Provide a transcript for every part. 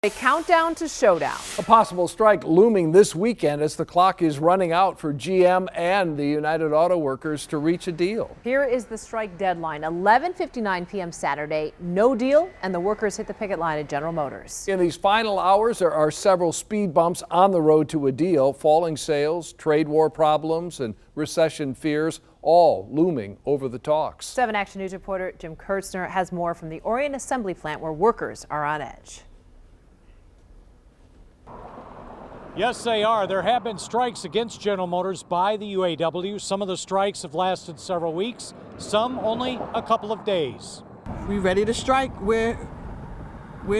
A countdown to showdown. A possible strike looming this weekend as the clock is running out for GM and the United Auto Workers to reach a deal. Here is the strike deadline, 11:59 p.m. Saturday. No deal, and the workers hit the picket line at General Motors. In these final hours, there are several speed bumps on the road to a deal. Falling sales, trade war problems, and recession fears all looming over the talks. 7 Action News reporter Jim Kurtzner has more from the Orion Assembly Plant where workers are on edge. Yes, they are. There have been strikes against General Motors by the UAW. Some of the strikes have lasted several weeks, some only a couple of days. We ready to strike. We're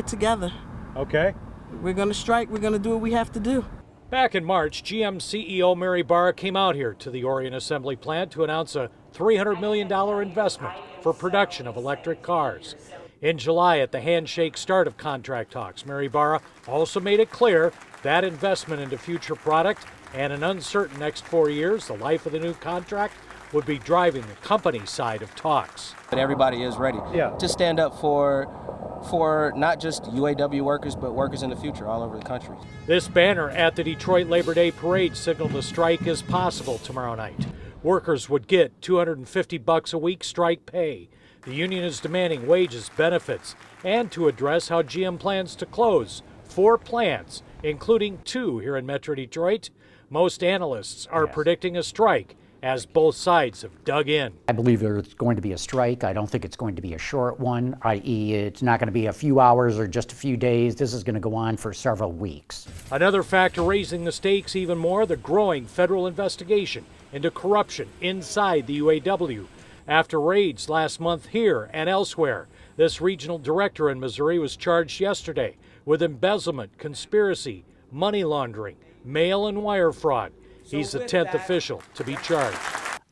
together. Okay. We're going to strike. We're going to do what we have to do. Back in March, GM CEO Mary Barra came out here to the Orion Assembly Plant to announce a $300 million investment for production of electric cars. In July, at the handshake start of contract talks, Mary Barra also made it clear that investment into future product and an uncertain next 4 years, the life of the new contract, would be driving the company side of talks. But everybody is ready to stand up for not just UAW workers, but workers in the future all over the country. This banner at the Detroit Labor Day Parade signaled the strike is possible tomorrow night. Workers would get $250 a week strike pay. The union is demanding wages, benefits, and to address how GM plans to close 4 plants, including 2 here in Metro Detroit. Most analysts are predicting a strike as both sides have dug in. I believe there's going to be a strike. I don't think it's going to be a short one, i.e. it's not going to be a few hours or just a few days. This is going to go on for several weeks. Another factor raising the stakes even more, the growing federal investigation into corruption inside the UAW. After raids last month here and elsewhere, this regional director in Missouri was charged yesterday with embezzlement, conspiracy, money laundering, mail and wire fraud. He's the 10th official to be charged.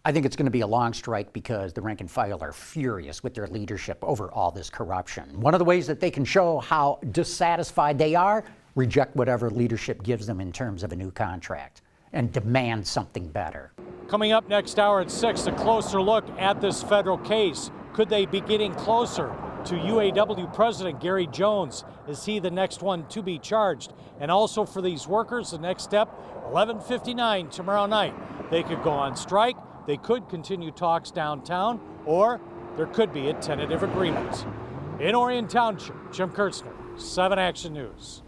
I think it's going to be a long strike because the rank and file are furious with their leadership over all this corruption. One of the ways that they can show how dissatisfied they are, reject whatever leadership gives them in terms of a new contract and demand something better. Coming up next hour at 6, a closer look at this federal case. Could they be getting closer to UAW President Gary Jones? Is he the next one to be charged? And also for these workers, the next step, 11:59 tomorrow night. They could go on strike, they could continue talks downtown, or there could be a tentative agreement. In Orion Township, Jim Kurtzner, 7 Action News.